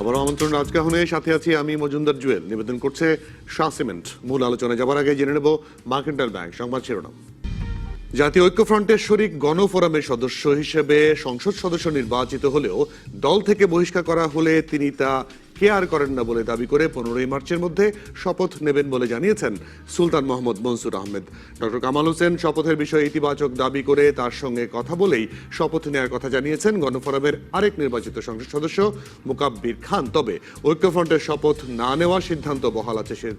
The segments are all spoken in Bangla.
আবার আমন্ত্রণ রাজকাহনে, সাথে আছি আমি মজুমদার জুয়েল। নিবেদন করছে শাহ সিমেন্ট। মূল আলোচনায় যাবার আগে জেনে নেব মার্কেন্টাইল ব্যাংক সংবাদ শিরোনাম। জাতীয় ঐক্যফ্রন্টের শরিক গণফোরামের সদস্য হিসেবে সংসদ সদস্য নির্বাচিত হলেও দল থেকে বহিষ্কার করা হলে তিনি তা কেয়ার করেন না বলে দাবি করে 15ই মার্চের মধ্যে শপথ নেবেন বলে জানিয়েছেন সুলতান মোহাম্মদ মনসুর আহমেদ। ডক্টর কামাল হোসেন শপথের বিষয়ে ইতিবাচক দাবি করে তার সঙ্গে কথা বলেই শপথ নেওয়ার কথা জানিয়েছেন গণফোরামের আরেক নির্বাচিত সংসদ সদস্য মুকাব্বির খান। তবে ঐক্যফ্রন্টের শপথ না নেওয়ার সিদ্ধান্ত বহাল আছে সে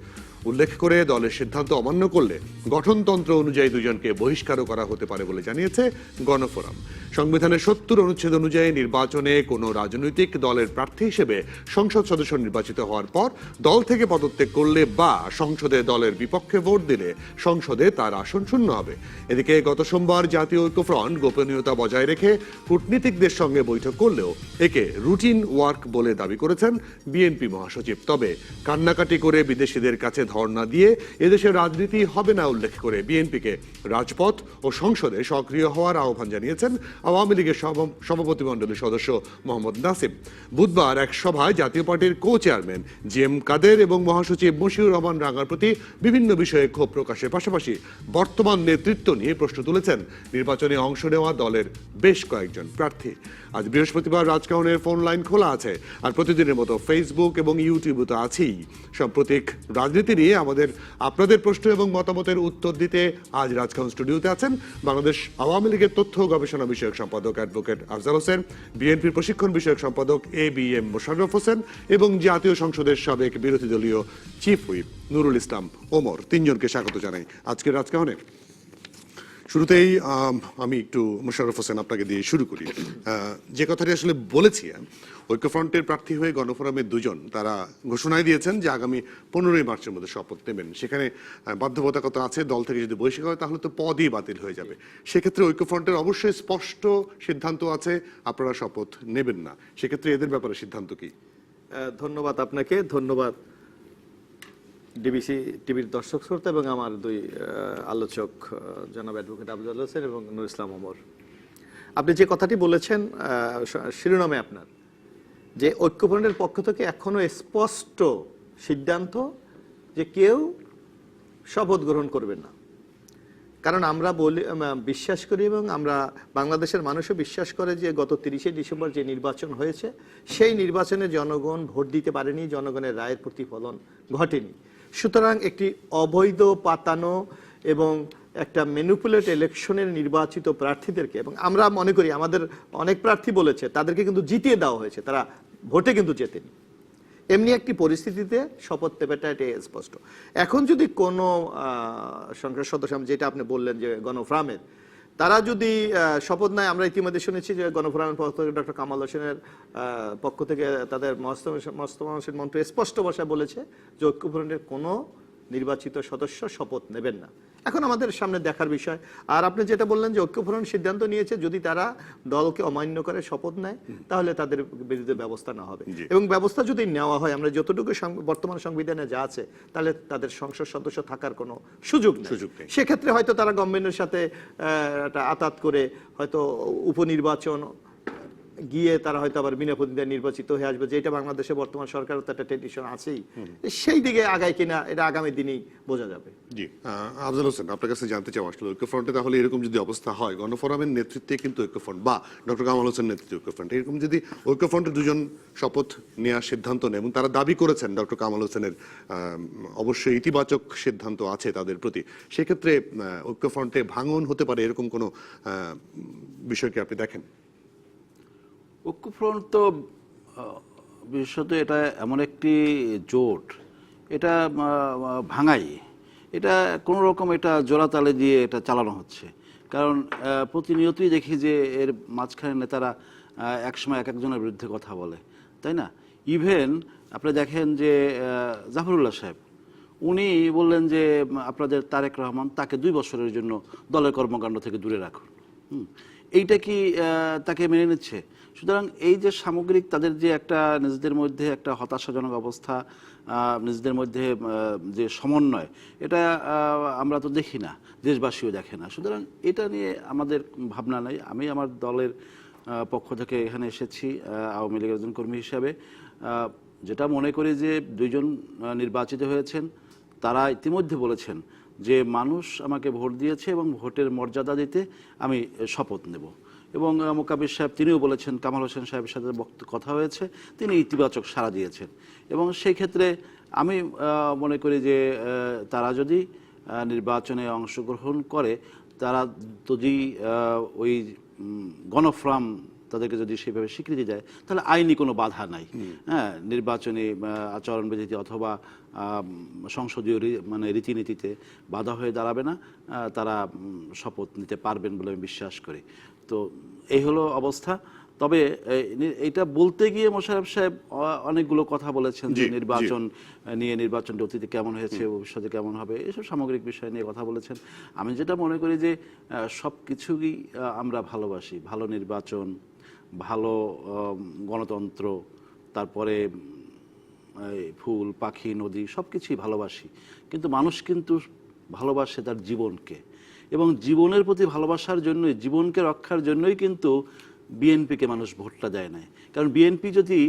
উল্লেখ করে দলের সিদ্ধান্ত অমান্য করলে গঠনতন্ত্র অনুযায়ী দুজনকে বহিষ্কারও করা হতে পারে বলে জানিয়েছে গণফোরাম। সংবিধানের 70 অনুচ্ছেদ অনুযায়ী নির্বাচনে কোনো রাজনৈতিক দলের প্রার্থী হিসেবে সংসদ সদস্য নির্বাচিত হওয়ার পর দল থেকে পদত্যাগ করলে বা সংসদে দলের বিপক্ষে ভোট দিলে সংসদে তার আসন শূন্য হবে। এদিকে গত সোমবার জাতীয় ঐক্যফ্রন্ট গোপনীয়তা বজায় রেখে কূটনীতিকদের সঙ্গে বৈঠক করলেও একে রুটিন ওয়ার্ক বলে দাবি করেছেন বিএনপি মহাসচিব। তবে কান্নাকাটি করে বিদেশিদের কাছে ধর্ণা দিয়ে এদেশের রাজনীতি হবে না উল্লেখ করে বিএনপিকে রাজপথ ও সংসদে সক্রিয় হওয়ার আহ্বান জানিয়েছেন আওয়ামী লীগের সভাপতিমণ্ডলীর সদস্য মোহাম্মদ নাসিম। বুধবার এক সভায় জাতীয় পার্টির কো চেয়ারম্যান জি এম কাদের এবং মহাসচিব মশিউর রহমান রাঙার প্রতি বিভিন্ন বিষয়ে ক্ষোভ প্রকাশের পাশাপাশি বর্তমান নেতৃত্ব নিয়ে প্রশ্ন তুলেছেন নির্বাচনে অংশ নেওয়া দলের বেশ কয়েকজন প্রার্থী। আজ বৃহস্পতিবার রাজকাহনের ফোন লাইন খোলা আছে, আর প্রতিদিনের মতো ফেসবুক এবং ইউটিউবে তো আছেই। সাম্প্রতিক রাজনীতি নিয়ে আপনাদের প্রশ্ন এবং মতামতের উত্তর দিতে আজ রাজকাহন স্টুডিওতে আছেন বাংলাদেশ আওয়ামী লীগের তথ্য ও গবেষণা বিষয়ক সম্পাদক অ্যাডভোকেট আফজাল হোসেন, বিএনপির প্রশিক্ষণ বিষয়ক সম্পাদক ABM মোশাররফ হোসেন এবং জাতীয় সংসদের সাবেক বিরোধী দলীয় চিফ হুইপ নুরুল ইসলাম ওমর। তিনজনকে স্বাগত জানাই আজকের রাজকাহনে। শুরুতেই আমি একটু মোশাররফ হোসেন আপনাকে দিয়ে শুরু করি। যে কথাটি আসলে বলেছি, ঐক্যফ্রন্টের প্রার্থী হয়ে গণফোরামের দুজন তারা ঘোষণায় দিয়েছেন যে আগামী 15ই মার্চের মধ্যে শপথ নেবেন। সেখানে বাধ্যবাধকতা আছে, দল থেকে যদি বহিষ্কার হয় তাহলে তো পদই বাতিল হয়ে যাবে। সেক্ষেত্রে ঐক্যফ্রন্টের অবশ্যই স্পষ্ট সিদ্ধান্ত আছে আপনারা শপথ নেবেন না। সেক্ষেত্রে এদের ব্যাপারে সিদ্ধান্ত কি? ধন্যবাদ আপনাকে, ধন্যবাদ ডিবিসি টিভির দর্শক শ্রোতা এবং আমার দুই আলোচক জনাব অ্যাডভোকেট আফজাল হোসেন এবং নুরুল ইসলাম ওমর। আপনি যে কথাটি বলেছেন শিরোনামে আপনার, যে ঐক্যফ্রন্টের পক্ষ থেকে এখনো স্পষ্ট সিদ্ধান্ত যে কেউ শপথ গ্রহণ করবেন না। কারণ আমরা বিশ্বাস করি এবং আমরা বাংলাদেশের মানুষও বিশ্বাস করে যে গত 30শে ডিসেম্বর যে নির্বাচন হয়েছে সেই নির্বাচনে জনগণ ভোট দিতে পারেনি, জনগণের রায়ের প্রতিফলন ঘটেনি। সুতরাং একটি অবৈধ পাতানো এবং একটা ম্যানিপুলেট ইলেকশনের নির্বাচিত প্রার্থীদেরকে, এবং আমরা মনে করি আমাদের অনেক প্রার্থী বলেছে তাদেরকে কিন্তু জিতিয়ে দেওয়া হয়েছে, তারা ভোটে কিন্তু জেতেনি। এমনি একটি পরিস্থিতিতে শপথ নেবেটা এটা স্পষ্ট। এখন যদি কোনো সংসদ সদস্য, যেটা আপনি বললেন যে গণফোরামের, তারা যদি শপথ নেয়, আমরা ইতিমধ্যে শুনেছি যে গণফোরামের পক্ষ থেকে ডক্টর কামাল হোসেনের পক্ষ থেকে তাদের মোস্তফা হোসেন মন্ত্রী স্পষ্ট ভাষায় বলেছে যে ঐক্যফ্রন্টের কোনো নির্বাচিত সদস্য শপথ নেবেন না। এখন আমাদের সামনে দেখার বিষয়। আর আপনি যেটা বললেন যে ঐক্যফ্রন্ট সিদ্ধান্ত নিয়েছে যদি তারা দলকে অমান্য করে শপথ নেয় তাহলে তাদের বিরুদ্ধে ব্যবস্থা নেওয়া হবে, এবং ব্যবস্থা যদি নেওয়া হয়, আমরা যতটুকু বর্তমান সংবিধানে যা আছে, তাহলে তাদের সংসদ সদস্য থাকার কোনো সুযোগ নেই। সেক্ষেত্রে হয়তো তারা গভর্নমেন্টের সাথে একটা আতাত করে হয়তো উপনির্বাচন গিয়ে তারা হয়তো আবার বিনা প্রতিদ্বন্দ্বিতায় নির্বাচিত হয়ে আসবে, যেটা বাংলাদেশে বর্তমান সরকারের তো একটা ট্রেডিশন আছেই। সেই দিকে আগায় কিনা এটা আগামী দিনেই বোঝা যাবে। জি, আফজাল হোসেন, আপনার কাছে জানতে চাওয়া আসলে ঐক্যফ্রন্টে তাহলে এরকম যদি অবস্থা হয়, গণফোরামের নেতৃত্বে কিন্তু ঐক্যফ্রন্ট বা ডক্টর কামাল হোসেন নেতৃত্বে ঐক্যফ্রন্ট, এরকম যদি ঐক্যফ্রন্টের দুজন শপথ নেওয়ার সিদ্ধান্ত নেয় এবং তারা দাবি করেছেন ডক্টর কামাল হোসেনের অবশ্যই ইতিবাচক সিদ্ধান্ত আছে তাদের প্রতি, সেক্ষেত্রে ঐক্যফ্রন্টে ভাঙন হতে পারে এরকম কোনো বিষয়কে আপনি দেখেন? ঐক্যফ্রন্ট তো বিশেষত এটা এমন একটি জোট, এটা ভাঙাই, এটা কোনো রকম এটা জোড়াতালে দিয়ে এটা চালানো হচ্ছে। কারণ প্রতিনিয়তই দেখি যে এর মাঝখানে নেতারা একসময় এক একজনের বিরুদ্ধে কথা বলে, তাই না? ইভেন আপনি দেখেন যে জাফরুল্লাহ সাহেব, উনি বললেন যে আপনাদের তারেক রহমান তাকে 2 বছরের জন্য দলের কর্মকাণ্ড থেকে দূরে রাখুন। এইটা কি তাকে মেনে নিচ্ছে? সুতরাং এই যে সামগ্রিক তাদের যে একটা নিজেদের মধ্যে একটা হতাশাজনক অবস্থা, নিজেদের মধ্যে যে সমন্বয়, এটা আমরা তো দেখি না, দেশবাসীও দেখে না। সুতরাং এটা নিয়ে আমাদের ভাবনা নেই। আমি আমার দলের পক্ষ থেকে এখানে এসেছি আওয়ামী লীগের একজন কর্মী হিসাবে। যেটা মনে করি যে দুইজন নির্বাচিত হয়েছেন, তারা ইতিমধ্যে বলেছেন যে মানুষ আমাকে ভোট দিয়েছে এবং ভোটের মর্যাদা দিতে আমি শপথ নেব। এবং মোকাবির সাহেব তিনিও বলেছেন, কামাল হোসেন সাহেবের সাথে কথা হয়েছে, তিনি ইতিবাচক সাড়া দিয়েছেন। এবং সেই ক্ষেত্রে আমি মনে করি যে তারা যদি নির্বাচনে অংশগ্রহণ করে, তারা যদি ওই গণফোরাম তাদেরকে যদি সেভাবে স্বীকৃতি দেয়, তাহলে আইনি কোনো বাধা নাই। হ্যাঁ, নির্বাচনী আচরণবিধিতে অথবা সংসদীয় মানে রীতিনীতিতে বাধা হয়ে দাঁড়াবে না, তারা শপথ নিতে পারবেন বলে আমি বিশ্বাস করি। তো এই হলো অবস্থা। তবে এটা বলতে গিয়ে মোশাররফ সাহেব অনেকগুলো কথা বলেছেন যে নির্বাচন নিয়ে, নির্বাচনটা অতীতে কেমন হয়েছে, ভবিষ্যতে কেমন হবে, এসব সামগ্রিক বিষয় নিয়ে কথা বলেছেন। আমি যেটা মনে করি যে সব কিছুই আমরা ভালোবাসি, ভালো নির্বাচন, ভালো গণতন্ত্র, তারপরে ফুল পাখি নদী সব কিছুই ভালোবাসি। কিন্তু মানুষ কিন্তু ভালোবাসে তার জীবনকে, এবং জীবনের প্রতি ভালোবাসার জন্যই, জীবনকে রক্ষার জন্যই কিন্তু বিএনপিকে মানুষ ভোটটা দেয় না। কারণ বিএনপি যদি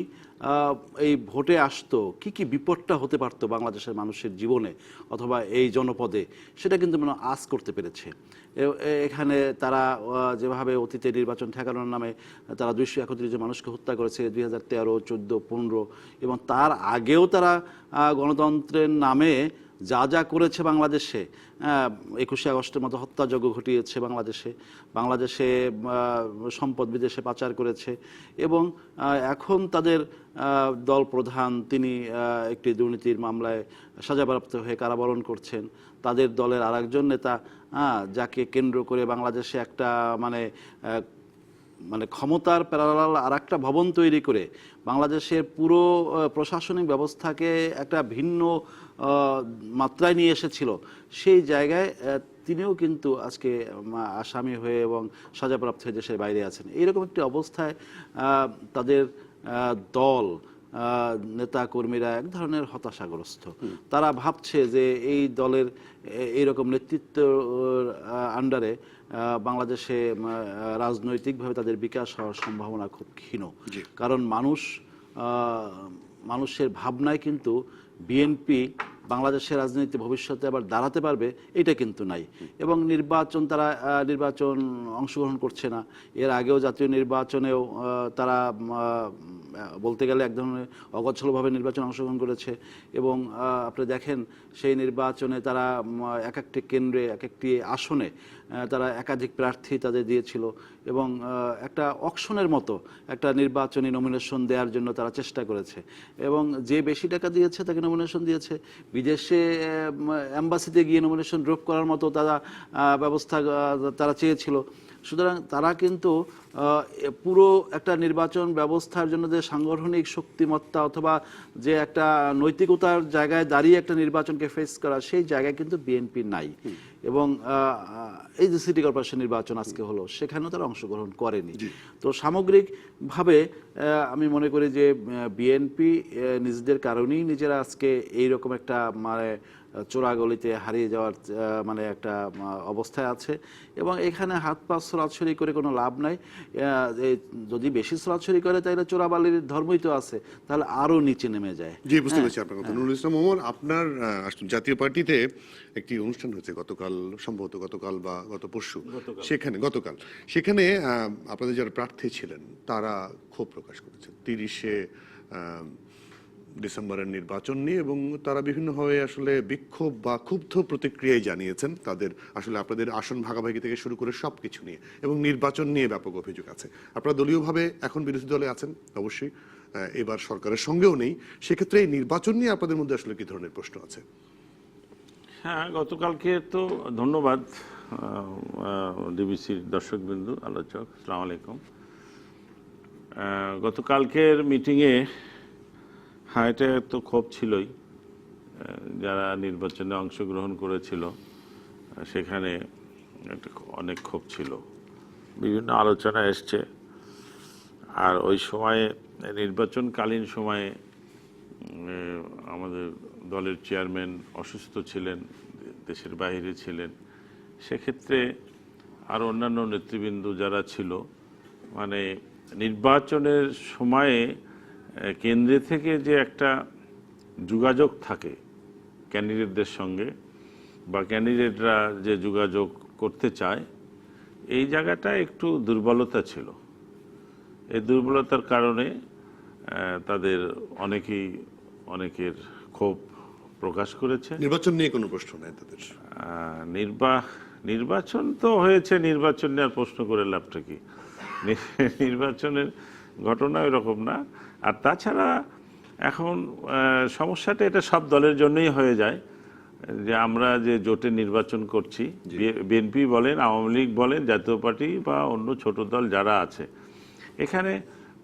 এই ভোটে আসতো, কি কি বিপদটা হতে পারতো বাংলাদেশের মানুষের জীবনে অথবা এই জনপদে, সেটা কিন্তু মানে আঁচ করতে পেরেছে। এখানে তারা যেভাবে অতীতে নির্বাচন ঠেকানোর নামে তারা 231 জন মানুষকে হত্যা করেছে 2013, 14, 15, এবং তার আগেও তারা গণতন্ত্রের নামে যা যা করেছে বাংলাদেশে, 21শে আগস্টের মতো হত্যাযজ্ঞ ঘটিয়েছে বাংলাদেশে সম্পদ বিদেশে পাচার করেছে। এবং এখন তাদের দল প্রধান তিনি একটি দুর্নীতির মামলায় সাজাপ্রাপ্ত হয়ে কারাবরণ করছেন। তাদের দলের আরেকজন নেতা, যাকে কেন্দ্র করে বাংলাদেশে একটা মানে ক্ষমতার প্যারালাল আর একটা ভবন তৈরি করে বাংলাদেশের পুরো প্রশাসনিক ব্যবস্থাকে একটা ভিন্ন মাত্রায় নিয়ে এসেছিল, সেই জায়গায় তিনিও কিন্তু আজকে আসামি হয়ে এবং সাজাপ্রাপ্ত হয়ে দেশের বাইরে আছেন। এইরকম একটি অবস্থায় তাদের দল, নেতা কর্মীরা এক ধরনের হতাশাগ্রস্ত। তারা ভাবছে যে এই দলের এইরকম নেতৃত্ব আন্ডারে বাংলাদেশে রাজনৈতিকভাবে তাদের বিকাশ হওয়ার সম্ভাবনা খুব ক্ষীণ। কারণ মানুষের ভাবনায় কিন্তু বিএনপি বাংলাদেশের রাজনীতি ভবিষ্যতে আবার দাঁড়াতে পারবে, এটা কিন্তু নাই। এবং তারা নির্বাচন অংশগ্রহণ করছে না। এর আগেও জাতীয় নির্বাচনেও তারা বলতে গেলে এক ধরনের অগোছলভাবে নির্বাচন অংশগ্রহণ করেছে। এবং আপনি দেখেন সেই নির্বাচনে তারা এক একটি কেন্দ্রে, এক একটি আসনে তারা একাধিক প্রার্থী তাদের দিয়েছিল, এবং একটা অকশনের মতো একটা নির্বাচনী নমিনেশন দেওয়ার জন্য তারা চেষ্টা করেছে। এবং যে বেশি টাকা দিয়েছে তাকে নমিনেশন দিয়েছে, বিদেশে এম্বাসিতে গিয়ে নমিনেশন ড্রপ করার মতো তারা ব্যবস্থা তারা চেয়েছিল। সুতরাং তারা কিন্তু পুরো একটা নির্বাচন ব্যবস্থার জন্য যে সাংগঠনিক শক্তিমত্তা অথবা যে একটা নৈতিকতার জায়গায় দাঁড়িয়ে একটা নির্বাচনকে ফেস করা, সেই জায়গায় কিন্তু বিএনপি নাই। এবং এই যে সিটি কর্পোরেশন নির্বাচন আজকে হলো, সেখানেও তারা অংশগ্রহণ করেনি। তো সামগ্রিকভাবে আমি মনে করি যে বিএনপি নিজেদের কারণেই নিজেরা আজকে এইরকম একটা চোরাগলিতে হারিয়ে যাওয়ার একটা অবস্থায় আছে। এবং এখানে হাত পা ছড়াছড়ি করে কোনো লাভ নাই। যদি বেশি ছড়াছড়ি করে তাহলে চোরাবালির ধর্মই তো আছে, তাহলে আরো নিচে নেমে যায়। জি, বুঝতে পেরেছি আপনার কথা। নুরুল ইসলাম ওমর, আপনার জাতীয় পার্টিতে একটি অনুষ্ঠান হয়েছে গতকাল, সম্ভবত গতকাল বা গত পরশু, সেখানে আপনাদের যারা প্রার্থী ছিলেন তারা ক্ষোভ প্রকাশ করেছেন 30শে ডিসেম্বরের নির্বাচন নিয়ে, এবং তারা বিভিন্নভাবে আসলে বিক্ষোভ বা ক্ষুব্ধ প্রতিক্রিয়ায় জানিয়েছেন তাদের আসলে আপনাদের আসন ভাগাভাগি থেকে শুরু করে সবকিছু নিয়ে, এবং নির্বাচন নিয়ে ব্যাপক অভিযোগ আছে। আপনারা দলীয়ভাবে এখন বিরোধী দলে আছেন, অবশ্যই এবার সরকারের সঙ্গেও নেই, সেক্ষেত্রে এই নির্বাচন নিয়ে আপনাদের মধ্যে আসলে কি ধরনের প্রশ্ন আছে? হ্যাঁ, গতকালকে তো ধন্যবাদ ডিবিসির দর্শকবিন্দু, আলোচক, আসসালামু আলাইকুম। গতকালকের মিটিংয়ে হ্যাঁ, এটা তো ক্ষোভ ছিলই। যারা নির্বাচনে অংশগ্রহণ করেছিল সেখানে অনেক ক্ষোভ ছিল, বিভিন্ন আলোচনা এসছে। আর ওই সময়ে নির্বাচনকালীন সময়ে আমাদের দলের চেয়ারম্যান অসুস্থ ছিলেন, দেশের বাইরে ছিলেন। সেক্ষেত্রে আর অন্যান্য নেতৃবৃন্দ যারা ছিল মানে নির্বাচনের সময়ে কেন্দ্রে থেকে যে একটা যোগাযোগ থাকে ক্যান্ডিডেটদের সঙ্গে বা ক্যান্ডিডেটরা যে যোগাযোগ করতে চায়, এই জায়গাটা একটু দুর্বলতা ছিল। এই দুর্বলতার কারণে তাদের অনেকের ক্ষোভ প্রকাশ করেছে। নির্বাচন নিয়ে কোনো প্রশ্ন নাই তাদের। নির্বাচন তো হয়েছে, নির্বাচন নিয়ে আর প্রশ্ন করে লাভটা কি? নির্বাচনের ঘটনা এরকম না। আর তাছাড়া এখন সমস্যাটা এটা সব দলের জন্যই হয়ে যায় যে আমরা যে জোটে নির্বাচন করছি, বিএনপি বলেন, আওয়ামী লীগ বলেন, জাতীয় পার্টি বা অন্য ছোট দল যারা আছে, এখানে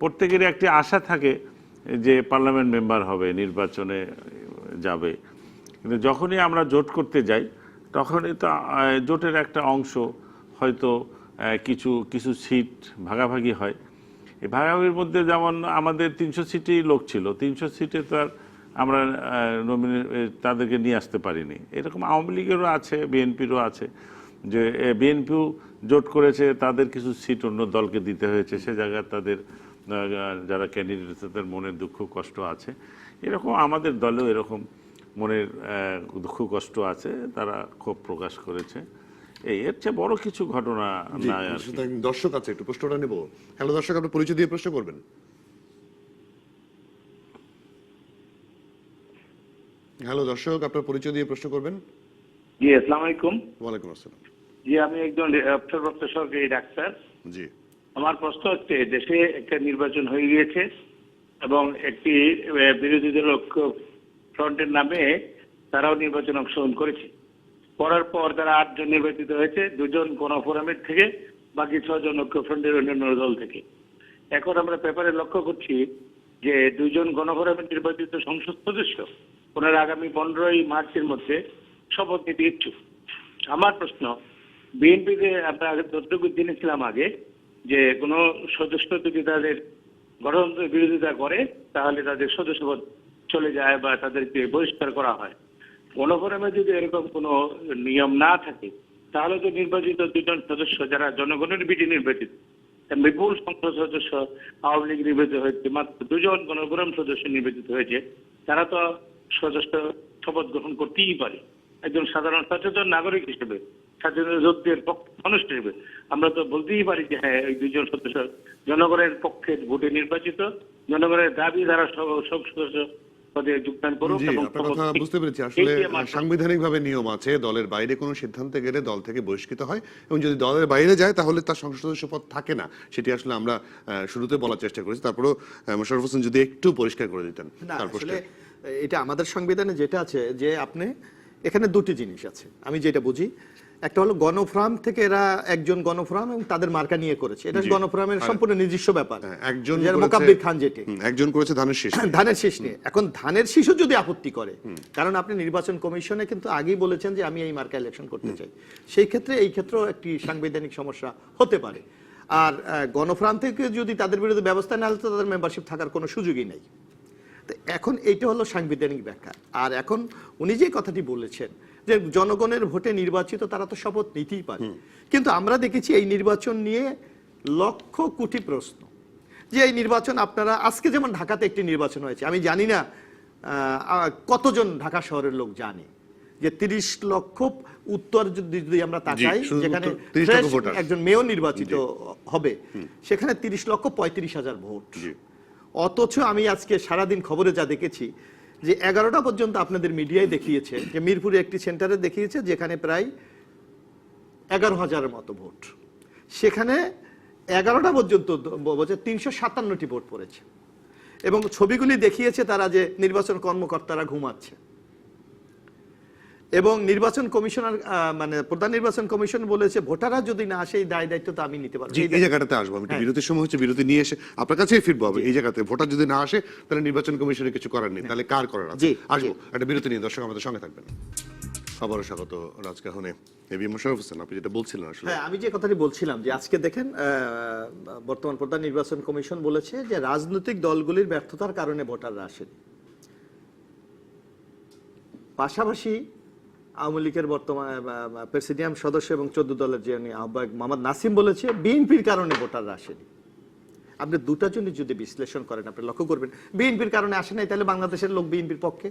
প্রত্যেকেরই একটি আশা থাকে যে পার্লামেন্ট মেম্বার হবে, নির্বাচনে যাবে। কিন্তু যখনই আমরা জোট করতে যাই তখনই তো জোটের একটা অংশ হয়তো কিছু সিট ভাগাভাগি হয়। এই ভাগাভাগির মধ্যে যেমন আমাদের 300 সিটেই লোক ছিল, 300 সিটে তো আর আমরা তাদেরকে নিয়ে আসতে পারিনি। এরকম আওয়ামী লীগেরও আছে, বিএনপিরও আছে, যে বিএনপিও জোট করেছে, তাদের কিছু সিট অন্য দলকে দিতে হয়েছে, সে জায়গায় তাদের যারা ক্যান্ডিডেট তাদের মনের দুঃখ কষ্ট আছে। এরকম আমাদের দলেও এরকম মনের দুঃখ কষ্ট আছে, তারা ক্ষোভ প্রকাশ করেছে। এর চেয়ে বড় কিছু ঘটনা নাই আর কি। দর্শক আছে, একটু প্রশ্নটা নেব। হ্যালো দর্শক, আপনার পরিচয় দিয়ে প্রশ্ন করবেন। হ্যালো দর্শক, আপনার পরিচয় দিয়ে প্রশ্ন করবেন। জি, আসসালামু আলাইকুম। ওয়ালাইকুম আসসালাম। জি, আমি একজন অবসরপ্রাপ্ত সরকারি ডাক্তার। জি, আমার প্রশ্ন হচ্ছে, দেশে একটা নির্বাচন হয়ে গিয়েছে এবং একটি বিরোধী দল ঐক্য ফ্রন্টের নামে তারাও নির্বাচনে অংশগ্রহণ করেছে। করার পর তারা 8 জন নির্বাচিত হয়েছে, 2 জন গণফোরামের থেকে, বাকি 6 জন ঐক্য ফ্রন্টের অন্যান্য দল থেকে। এখন আমরা পেপারে লক্ষ্য করছি যে 2 জন গণফোরামের নির্বাচিত সংসদ সদস্য ওনারা আগামী 15ই মার্চের মধ্যে শপথ নিতে ইচ্ছুক। আমার প্রশ্ন, বিএনপিতে আমরা যতটুকু জেনেছিলাম আগে যে কোনো সদস্য যদি তাদের গণতন্ত্রের বিরোধিতা করে তাহলে তাদের সদস্যপদ চলে যায় বা তাদেরকে বহিষ্কার করা হয়। গণফোরামে যদি এরকম কোনো নিয়ম না থাকে তাহলে তো নির্বাচিত 2 জন সদস্য যারা জনগণের বিটি নির্বাচিত, বিপুল সংখ্যক সদস্য আওয়ামী লীগ নির্বাচিত হয়েছে, মাত্র 2 জন গণফোরাম সদস্য নির্বাচিত হয়েছে, তারা তো সদস্য শপথ গ্রহণ করতেই পারে। একজন সাধারণ সচেতন নাগরিক হিসেবে, স্বাধীনতাযুদ্ধের মানুষ হিসেবে আমরা তো বলতেই পারি যে হ্যাঁ, এই 2 জন সদস্য জনগণের পক্ষে ভোটে নির্বাচিত, জনগণের দাবি দ্বারা সব সদস্য পদে যোগদান করুক। জি, আপনার কথা বুঝতে পেরেছি। আসলে সাংবিধানিকভাবে নিয়ম আছে, দলের বাইরে কোনো সিদ্ধান্তে গেলে দল থেকে বহিষ্কৃত হয়, এবং যদি দলের বাইরে যায় তাহলে তার সংসদ সদস্য পদ থাকে না। সেটি আসলে আমরা শুরুতে বলার চেষ্টা করেছি। তারপরেও মোশাররফ হোসেন যদি একটু পরিষ্কার করে দিতেন। না, আসলে এটা আমাদের সংবিধানে যেটা আছে যে আপনি এখানে 2টি জিনিস আছে আমি যেটা বুঝি। একটা হলো গণফোরাম থেকে এরা একজন গণফোরাম এবং তাদের মার্কা নিয়ে করেছে, এটা গণফোরামের সম্পূর্ণ নিজস্ব ব্যাপার। একজন মোকাব্বির খান যেটি একজন করেছে ধানের শীষ, ধানের শীষ নিয়ে। এখন ধানের শীষও যদি আপত্তি করে, কারণ আপনি নির্বাচন কমিশনে কিন্তু আগেই বলেছেন যে আমি এই মার্কা ইলেকশন করতে চাই, সেই ক্ষেত্রে এই ক্ষেত্রেও একটি সাংবিধানিক সমস্যা হতে পারে। আর গণফোরাম থেকে যদি তাদের বিরুদ্ধে ব্যবস্থা না হলে তো তাদের মেম্বারশিপ থাকার কোনো সুযোগই নেই। এখন এইটা হলো সাংবিধানিক ব্যাখ্যা। আর এখন উনি যে কথাটি বলেছেন যে জনগণের ভোটে নির্বাচিত তারা তো শপথ নিতেই পারে, কিন্তু আমরা দেখেছি এই নির্বাচন নিয়ে লক্ষ কোটি প্রশ্ন, যে এই নির্বাচন আপনারা আজকে যেমন ঢাকাতে একটি নির্বাচন হয়েছে, আমি জানি না কতজন ঢাকা শহরের লোক জানে যে 30 লক্ষ উত্তর যদি আমরা তাকাই, যেখানে একজন মেয়র নির্বাচিত হবে, সেখানে 30,35,000 ভোট। অথচ আমি আজকে সারাদিন খবরে যা দেখেছি যে 11টা পর্যন্ত আপনাদের মিডিয়ায় দেখিয়েছে যে মিরপুরে একটি সেন্টারে দেখিয়েছে যেখানে প্রায় 11,000-এর মতো ভোট, সেখানে 11টা পর্যন্ত 357টি ভোট পড়েছে, এবং ছবিগুলি দেখিয়েছে তারা যে নির্বাচন কর্মকর্তারা ঘুমাচ্ছে, এবং নির্বাচন কমিশনার মানে প্রধান নির্বাচন কমিশন বলেছে ভোটাররা যদি না আসে এই দায় দায়িত্ব তো আমি নিতে পারবো। এই জায়গাটাতে আসবো আমি, বিরতির সময় হচ্ছে, বিরতি নিয়ে এসে আপনার কাছেই ফিরবো। এই জায়গাতে ভোটার যদি না আসে তাহলে নির্বাচন কমিশনের কিছু করার নেই, তাহলে কার করার আছে? আসবো একটা বিরতি নিয়ে। দর্শক আমাদের সঙ্গে থাকবেন। আবারও স্বাগত রাজকাহনে। মোশাররফ হোসেন, আপনি যেটা বলছিলেন আসলে। হ্যাঁ, আমি যে কথাটি বলছিলাম যে আজকে দেখেন বর্তমান প্রধান নির্বাচন কমিশন বলেছে যে রাজনৈতিক দলগুলির ব্যর্থতার কারণে ভোটাররা আসেনি। পাশাপাশি আওয়ামী লীগের বর্তমান প্রেসিডিয়াম সদস্য এবং 14 দলের যে আহ্বায়ক মোহাম্মদ নাসিম বলেছে বিএনপির কারণে ভোটাররা আসেনি। আপনি দুটার জন্য যদি বিশ্লেষণ করেন, আপনি লক্ষ্য করবেন বিএনপির কারণে আসে নাই, তাহলে বাংলাদেশের লোক বিএনপির পক্ষে।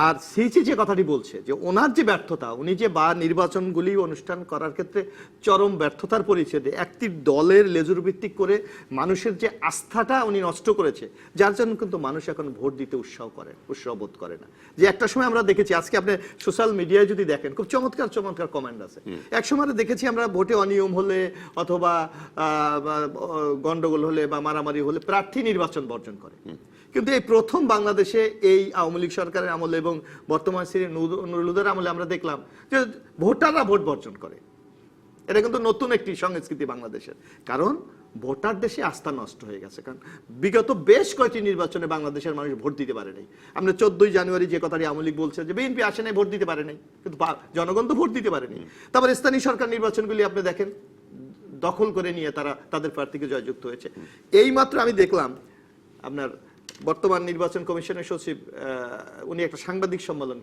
আর সিচি যে কথাটি বলছে যে ওনার যে ব্যর্থতা, উনি যে নির্বাচনগুলি অনুষ্ঠান করার ক্ষেত্রে চরম ব্যর্থতার পরিচয় দিয়ে একটি দলের লেজুর ভিত্তিক করে মানুষের যে আস্থাটা উনি নষ্ট করেছে, যার জন্য কিন্তু মানুষ এখন ভোট দিতে উৎসাহ বোধ করে না। যে একটা সময় আমরা দেখেছি, আজকে আপনি সোশ্যাল মিডিয়ায় যদি দেখেন খুব চমৎকার চমৎকার কমেন্ট আছে। এক সময় দেখেছি আমরা ভোটে অনিয়ম হলে অথবা গন্ডগোল হলে বা মারামারি হলে প্রার্থী নির্বাচন বর্জন করে, কিন্তু এই প্রথম বাংলাদেশে এই আওয়ামী লীগ সরকারের আমলে এবং বর্তমান শ্রী নুরুল হুদার আমলে আমরা দেখলাম যে ভোটাররা ভোট বর্জন করে। এটা কিন্তু নতুন একটি সংস্কৃতি বাংলাদেশের, কারণ ভোটার দেশে আস্থা নষ্ট হয়ে গেছে। কারণ বিগত বেশ কয়েকটি নির্বাচনে বাংলাদেশের মানুষ ভোট দিতে পারে নাই। আমরা 14ই জানুয়ারি যে কথাটি আওয়ামী লীগ বলছে যে বিএনপি আসে নাই, ভোট দিতে পারে নাই, কিন্তু জনগণ তো ভোট দিতে পারেনি। তারপর স্থানীয় সরকার নির্বাচনগুলি আপনি দেখেন দখল করে নিয়ে তারা তাদের প্রার্থীকে জয়যুক্ত হয়েছে। এই মাত্র আমি দেখলাম আপনার বর্তমান নির্বাচন কমিশনের সচিব উনি একটা সাংবাদিক সম্মেলন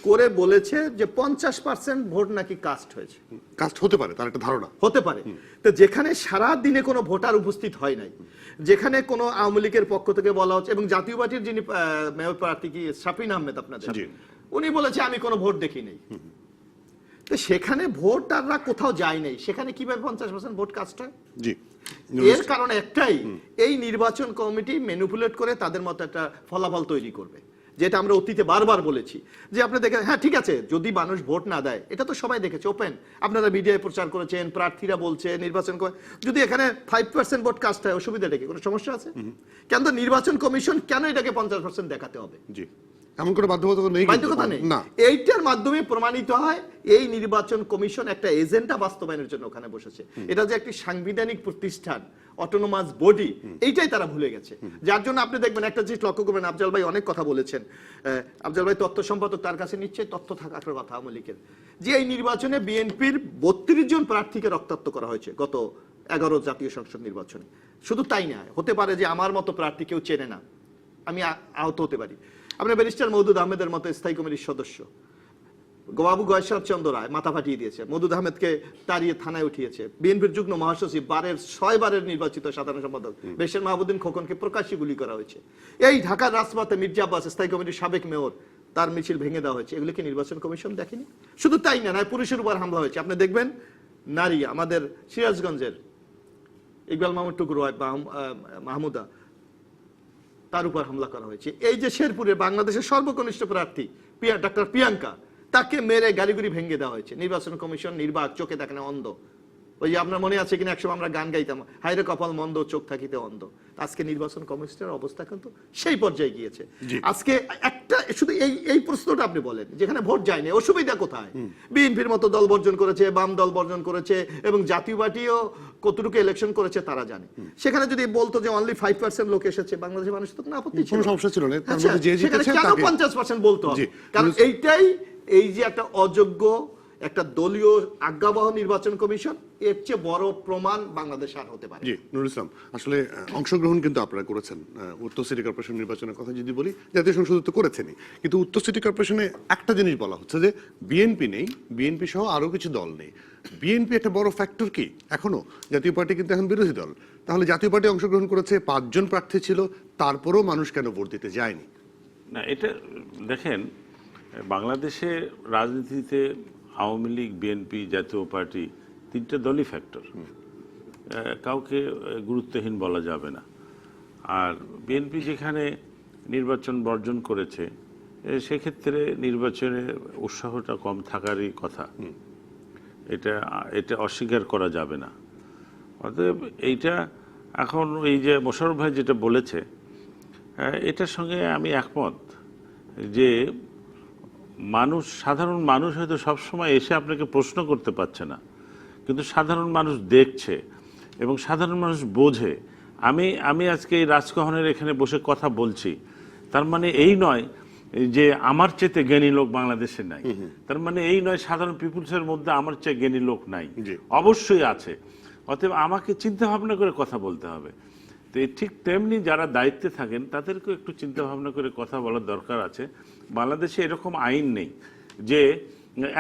করে বলেছে যে 50% ভোট নাকি কাস্ট হয়েছে। কাস্ট হতে পারে, তার একটা ধারণা হতে পারে। তো যেখানে সারা দিনে কোনো ভোটার উপস্থিত হয় নাই, যেখানে কোনো আওয়ামী লীগের পক্ষ থেকে বলা হচ্ছে, এবং জাতীয় পার্টির যিনি মেয়র প্রার্থী কি শাফিন আহমেদ আপনাদের, উনি বলেছে আমি কোনো ভোট দেখি নাই। তো সেখানে ভোটাররা কোথাও যায় নাই, সেখানে কিভাবে 50% ভোট কাস্ট হয়? জি, এর কারণ একটাই, এই নির্বাচন কমিটি ম্যানিপুলেট করে তাদের মতো একটা ফলাফল তৈরি করবে, যেটা আমরা অতীতে বারবার বলেছি যে আপনি দেখেন, হ্যাঁ ঠিক আছে, যদি মানুষ ভোট না দেয়, এটা তো সবাই দেখেছে, ওপেন, আপনারা মিডিয়ায় প্রচার করেছেন, প্রার্থীরা বলছে নির্বাচন করে, যদি এখানে 5% ভোট কাস্ট হয়, অসুবিধাটা কি, কোনো সমস্যা আছে? কেন নির্বাচন কমিশন কেন এটাকে 50% দেখাতে হবে? জি, এমন কোনো বাধ্যবাধকতা নেই, বাধ্যবাধকতা নেই। এইটার মাধ্যমে প্রমাণিত হয় এই নির্বাচন কমিশন একটা এজেন্ডা বাস্তবায়নের জন্য ওখানে বসেছে। এটা যে একটি সাংবিধানিক প্রতিষ্ঠান, অটোনোমাস বডি, এইটাই তারা ভুলে গেছে। যার জন্য আপনি দেখবেন একটা জিনিস লক্ষ্য করবেন, আফজাল ভাই অনেক কথা বলেছেন, আফজাল ভাই তথ্য সম্পাদক, তার কাছে নিশ্চয়ই তথ্য থাকার কথা আওয়ামী লীগের, যে এই নির্বাচনে বিএনপির 32 জন প্রার্থীকে রক্তাক্ত করা হয়েছে গত 11 জাতীয় সংসদ নির্বাচনে। শুধু তাই না, হতে পারে যে আমার মতো প্রার্থী কেউ চেনে না, আমি আহত হতে পারি। আপনার ব্যারিস্টার মওদুদ আহমেদের মতো স্থায়ী কমিটির সদস্য বাবু গয়েশ্বর চন্দ্র রায় মাথা ফাটিয়ে দিয়েছে, মওদুদ আহমেদকে তাড়িয়ে থানায় উঠিয়েছে। বিএনপির যুগ্ম মহাসচিব 6 বারের নির্বাচিত সাধারণ সম্পাদক বেশের মাহবুদ্দিন খোকনকে প্রকাশ্যে গুলি করা হয়েছে। এই ঢাকার রাজপথে মির্জা আব্বাস স্থায়ী কমিটির সাবেক মেয়র, তার মিছিল ভেঙে দেওয়া হয়েছে। এগুলো কি নির্বাচন কমিশন দেখেনি? শুধু তাই না, পুলিশের উপর হামলা হয়েছে। আপনি দেখবেন নারী, আমাদের সিরাজগঞ্জের ইকবাল মাহমুদ টুকুর মাহমুদা, তার উপর হামলা করা হয়েছে। এই যে শেরপুরে বাংলাদেশের সর্বকনিষ্ঠ প্রার্থী ডাক্তার প্রিয়াঙ্কা, তাকে মেরে গাড়িগুড়ি ভেঙে দেওয়া হয়েছে। নির্বাচন কমিশন নির্বাক, চোখে দেখে না, অন্ধ। ওই যে আপনার মনে আছে কিনা একসময় আমরা গান গাইতাম, হায়রে কপাল মন্দ, চোখ থাকিতে অন্ধ। আজকে নির্বাচন কমিশনের অবস্থা কিন্তু সেই পর্যায়ে গিয়েছে। আজকে একটা শুধু এই প্রশ্নটা আপনি বলেন, যেখানে ভোট যায়নি, অসুবিধা কোথায়? বিএনপির মতো দল বর্জন করেছে, বাম দল বর্জন করেছে, এবং জাতীয় পার্টিও কতটুকু ইলেকশন করেছে তারা জানে। সেখানে যদি বলতো যে অনলি 5% লোক এসেছে, বাংলাদেশের মানুষ তো আপত্তি ছিল, সমস্যা ছিল না। সেখানে কেন 50% বলতো হবে? কারণ এইটাই, এই যে একটা অযোগ্য, একটা দলীয় আজ্ঞাবহ নির্বাচন কমিশন, এর চেয়ে বড় প্রমাণ বাংলাদেশ আর হতে পারে। জি, নুরুল ইসলাম, আসলে অংশগ্রহণ কিন্তু আপনারা করেছেন উত্তর সিটি কর্পোরেশন নির্বাচনের কথা যদি বলি, জাতীয় সংসদ তো করেছেনই, কিন্তু উত্তর সিটি কর্পোরেশনে একটা জিনিস বলা হচ্ছে যে বিএনপি নেই, বিএনপি সহ আরো কিছু দল নেই। বিএনপি একটা বড় ফ্যাক্টর কি এখনো? জাতীয় পার্টি কিন্তু এখন বিরোধী দল। তাহলে জাতীয় পার্টি অংশগ্রহণ করেছে, 5 জন প্রার্থী ছিল, তারপরেও মানুষ কেন ভোট দিতে যায়নি? না, এটা দেখেন, বাংলাদেশে রাজনীতিতে আওয়ামী লীগ, বিএনপি, জাতীয় পার্টি, 3টে দলই ফ্যাক্টর, কাউকে গুরুত্বহীন বলা যাবে না। আর বিএনপি যেখানে নির্বাচন বর্জন করেছে, সেক্ষেত্রে নির্বাচনের উৎসাহটা কম থাকারই কথা, এটা অস্বীকার করা যাবে না। অতএব এইটা এখন এই যে মোশাররফ ভাই যেটা বলেছে, এটার সঙ্গে আমি একমত যে সাধারণ মানুষ হয়তো সবসময় এসে আপনাকে প্রশ্ন করতে পারছে না, কিন্তু সাধারণ মানুষ দেখছে এবং সাধারণ মানুষ বোঝে। আমি আজকে এই রাজকহনের এখানে বসে কথা বলছি, তার মানে এই নয় যে আমার চেয়ে জ্ঞানী লোক বাংলাদেশে নাই, তার মানে এই নয় সাধারণ পিপুলসের মধ্যে আমার চেয়ে জ্ঞানী লোক নাই, অবশ্যই আছে। অতএব আমাকে চিন্তা ভাবনা করে কথা বলতে হবে। তো ঠিক তেমনি যারা দায়িত্বে থাকেন তাদেরকেও একটু চিন্তা ভাবনা করে কথা বলার দরকার আছে। বাংলাদেশে এরকম আইন নেই যে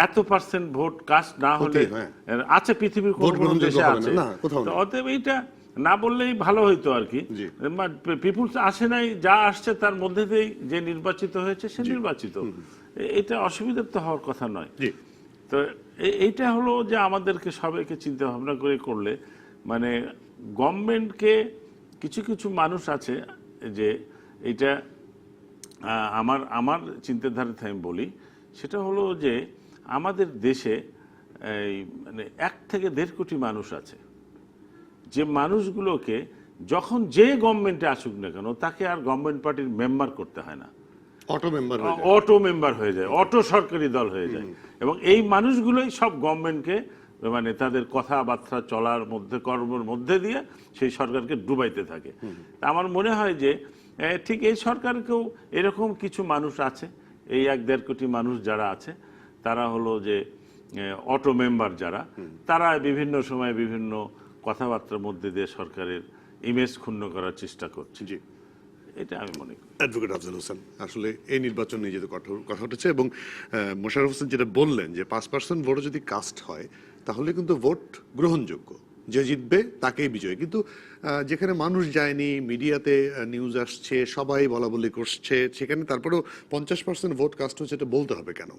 এত পার্সেন্ট ভোট কাস্ট না হলে হ্যাঁ। আছে পৃথিবীর কোন ভোট কোন গ্রহণযোগ্য দেশে হবে না, আছে, না, কোথাও তো নেই। অতএব এইটা না বললেই ভালো হইতো আর কি। জি। পিপুলস আসে নাই, যা আসছে তার মধ্যে দিয়েই যে নির্বাচিত হয়েছে সে নির্বাচিত, এটা অসুবিধার তো হওয়ার কথা নয়। জি। তো এইটা হলো যে আমাদেরকে সবাইকে চিন্তা ভাবনা করে করলে, মানে গভর্নমেন্টকে কিছু কিছু মানুষ আছে যে এটা আমার চিন্তাধারাতে আমি বলি, সেটা হলো যে আমাদের দেশে এই মানে 1 থেকে 1.5 কোটি মানুষ আছে, যে মানুষগুলোকে যখন যে গভর্নমেন্টে আসুক না কেন তাকে আর গভর্নমেন্ট পার্টির মেম্বার করতে হয় না, অটো মেম্বার অটো মেম্বার হয়ে যায়, অটো সরকারি দল হয়ে যায়। এবং এই মানুষগুলোই সব গভর্নমেন্টকে মানে তাদের কথাবার্তা চলার মধ্যে, কর্মের মধ্যে দিয়ে সেই সরকারকে ডুবাইতে থাকে। তা আমার মনে হয় যে ঠিক এই সরকারকেও এরকম কিছু মানুষ আছে, এই 1-1.5 কোটি মানুষ যারা আছে, তারা হলো যে অটো মেম্বার যারা, তারা বিভিন্ন সময় বিভিন্ন কথাবার্তার মধ্যে দিয়ে সরকারের ইমেজ ক্ষুণ্ণ করার চেষ্টা করছে। জি। এটা আমি মনে করি। অ্যাডভোকেট আফজাল হোসেন, আসলে এই নির্বাচন নিয়ে যেহেতু কথা উঠেছে এবং মোশাররফ হোসেন যেটা বললেন যে 5% ভোটও যদি কাস্ট হয় তাহলে কিন্তু ভোট গ্রহণযোগ্য, যে জিতবে তাকেই বিজয়। কিন্তু যেখানে মানুষ যায়নি, মিডিয়াতে নিউজ আসছে, সবাই বলা বলি করছে, সেখানে তারপরেও 50% ভোট কাস্ট হচ্ছে, এটা বলতে হবে কেন?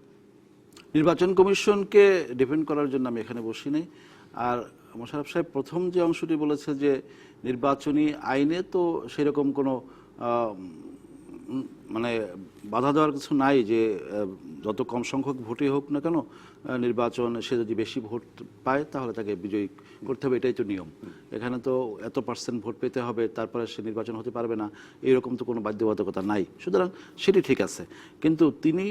নির্বাচন কমিশনকে ডিপেন্ড করার জন্য আমি এখানে বসি নাই। আর মোশাররফ সাহেব প্রথম যে অংশটি বলেছে যে নির্বাচনী আইনে তো সেরকম কোনো মানে বাধা দেওয়ার কিছু নাই, যে যত কম সংখ্যক ভোটই হোক না কেন নির্বাচন সে যদি বেশি ভোট পায় তাহলে তাকে বিজয়ী করতে হবে, এটাই তো নিয়ম। এখানে তো এত % ভোট পেতে হবে তারপরে সে নির্বাচন হতে পারবে না, এরকম তো কোনো বাধ্যবাধকতা নাই। সুতরাং সেটি ঠিক আছে, কিন্তু তিনি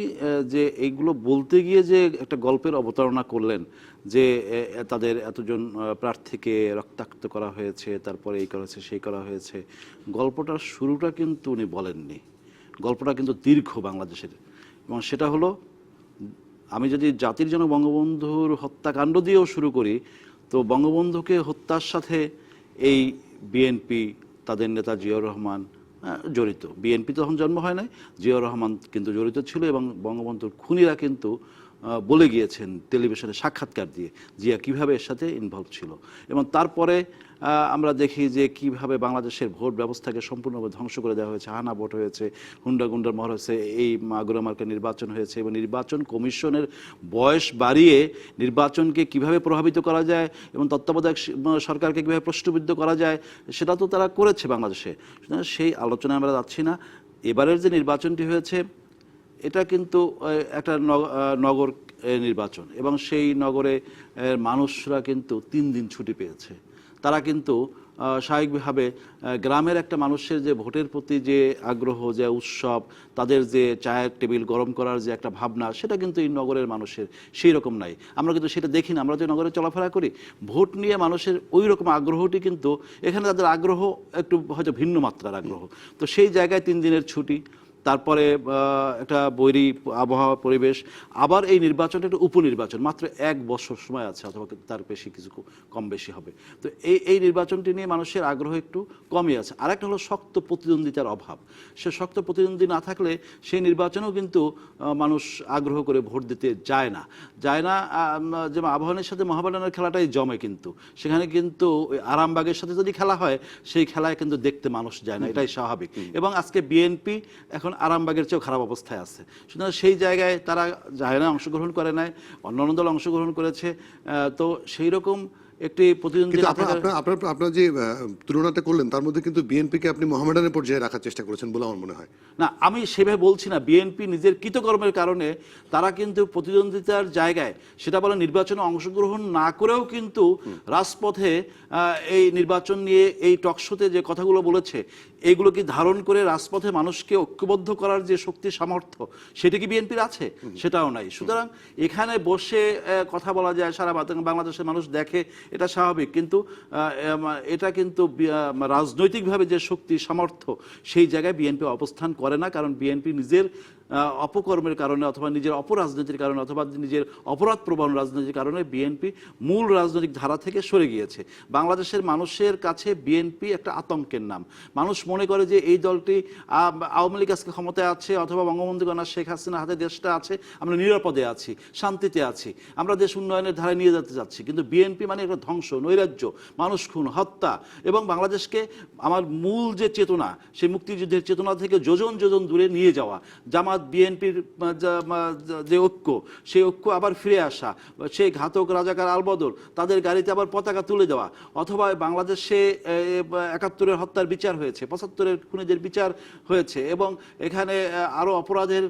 যে এইগুলো বলতে গিয়ে যে একটা গল্পের অবতারণা করলেন যে তাদের এতজন প্রার্থীকে রক্তাক্ত করা হয়েছে, তারপরে এই করা হয়েছে সেই করা হয়েছে, গল্পটার শুরুটা কিন্তু উনি বলেননি। গল্পটা কিন্তু দীর্ঘ বাংলাদেশের, এবং সেটা হলো, আমি যদি জাতির জনক বঙ্গবন্ধুর হত্যাকাণ্ড দিয়েও শুরু করি, তো বঙ্গবন্ধুকে হত্যার সাথে এই বিএনপি, তাদের নেতা জিয়াউর রহমান জড়িত। বিএনপি তখন জন্ম হয় নাই, জিয়াউর রহমান কিন্তু জড়িত ছিল, এবং বঙ্গবন্ধুর খুনিরা কিন্তু বলে গিয়েছেন টেলিভিশনে সাক্ষাৎকার দিয়ে জিয়া কিভাবে এর সাথে ইনভলভ ছিল। এবং তারপরে আমরা দেখি যে কিভাবে বাংলাদেশের ভোট ব্যবস্থাকে সম্পূর্ণভাবে ধ্বংস করে দেওয়া হয়েছে, হানা ভোট হয়েছে, হুন্ডা গুন্ডার মহল হয়েছে, এই মাগুরা মার্কা নির্বাচন হয়েছে, এবং নির্বাচন কমিশনের বয়স বাড়িয়ে নির্বাচনকে কিভাবে প্রভাবিত করা যায় এবং তত্ত্বাবধায়ক সরকারকে কিভাবে প্রশ্নবিদ্ধ করা যায় সেটা তো তারা করেছে বাংলাদেশে। সেই আলোচনায় আমরা যাচ্ছি না। এবারের যে নির্বাচনটি হয়েছে এটা কিন্তু একটা নগর নির্বাচন, এবং সেই নগরে মানুষরা কিন্তু 3 দিন ছুটি পেয়েছে। তারা কিন্তু স্বাভাবিকভাবে গ্রামের একটা মানুষের যে ভোটের প্রতি যে আগ্রহ, যে উৎসব, তাদের যে চায়ের টেবিল গরম করার যে একটা ভাবনা, সেটা কিন্তু এই নগরের মানুষের সেই রকম নাই। আমরা কিন্তু সেটা দেখি না। আমরা যে নগরে চলাফেরা করি, ভোট নিয়ে মানুষের ওই রকম আগ্রহটি কিন্তু এখানে তাদের আগ্রহ একটু হয়তো ভিন্ন মাত্রার আগ্রহ। তো সেই জায়গায় 3 দিনের ছুটি, তারপরে একটা বৈরী আবহাওয়া পরিবেশ, আবার এই নির্বাচনটা একটা উপনির্বাচন, মাত্র 1 বছর সময় আছে, অথবা তার বেশি কিছু কম বেশি হবে। তো এই নির্বাচনটি নিয়ে মানুষের আগ্রহ একটু কমই আছে। আরেকটা হলো শক্ত প্রতিদ্বন্দ্বিতার অভাব। সে শক্ত প্রতিদ্বন্দ্বী না থাকলে সেই নির্বাচনেও কিন্তু মানুষ আগ্রহ করে ভোট দিতে যায় না। যেমন আবাহনের সাথে মোহামেডানের খেলাটাই জমে, কিন্তু সেখানে কিন্তু ওই আরামবাগের সাথে যদি খেলা হয় সেই খেলায় কিন্তু দেখতে মানুষ যায় না, এটাই স্বাভাবিক। এবং আজকে বিএনপি এখন আরামবাগের চেয়েও খারাপ অবস্থায় আছে, সুতরাং সেই জায়গায় তারা যায় না, অংশগ্রহণ করে নাই, অন্যান্য দল অংশগ্রহণ করেছে। তো সেই রকম একটি প্রতিদ্বন্দ্বী। আপনার যে তুলনাটা করলেন তার মধ্যে কিন্তু বিএনপিকে আপনি মোহামেডানের পর্যায়ে রাখার চেষ্টা করেছেন বলে আমার মনে হয় না। আমি সেভাবে বলছি না। বিএনপি নিজের কৃতকর্মের কারণে তারা কিন্তু প্রতিদ্বন্দ্বিতার জায়গায়, সেটা বলে নির্বাচনে অংশগ্রহণ না করেও কিন্তু রাজপথে এই নির্বাচন নিয়ে এই টকশোতে যে কথাগুলো বলেছে, এইগুলো কি ধারণ করে রাজপথে মানুষকে ঐক্যবদ্ধ করার যে শক্তি সামর্থ্য, সেটা কি বিএনপির আছে? সেটাও নাই। সুতরাং এখানে বসে কথা বলা যায়, সারা বাংলাদেশের মানুষ দেখে, এটা স্বাভাবিক, কিন্তু এটা কিন্তু রাজনৈতিকভাবে যে শক্তি সামর্থ্য সেই জায়গায় বিএনপি অবস্থান করে না, কারণ বিএনপি নিজের অপকর্মের কারণে অথবা নিজের অপরাজনীতির কারণে অথবা নিজের অপরাধ প্রবণ রাজনীতির কারণে বিএনপি মূল রাজনৈতিক ধারা থেকে সরে গিয়েছে। বাংলাদেশের মানুষের কাছে বিএনপি একটা আতঙ্কের নাম। মানুষ মনে করে যে এই দলটি আওয়ামী লীগ আজকে ক্ষমতায় আছে অথবা বঙ্গবন্ধু কন্যা শেখ হাসিনা হাতে দেশটা আছে, আমরা নিরাপদে আছি, শান্তিতে আছি, আমরা দেশ উন্নয়নের ধারায় নিয়ে যেতে যাচ্ছি। কিন্তু বিএনপি মানে একটা ধ্বংস, নৈরাজ্য, মানুষ খুন, হত্যা এবং বাংলাদেশকে আমার মূল যে চেতনা সেই মুক্তিযুদ্ধের চেতনা থেকে যোজন যোজন দূরে নিয়ে যাওয়া। জামাত বিএনপির যে ঐক্য, সেই ঐক্য আবার ফিরে আসা, সেই ঘাতক রাজাকার আলবদর তাদের গাড়িতে আবার পতাকা তুলে দেওয়া, অথবা বাংলাদেশে ৭১-এর হত্যার বিচার হয়েছে, ৭৫-এর খুনিদের বিচার হয়েছে এবং এখানে আরও অপরাধের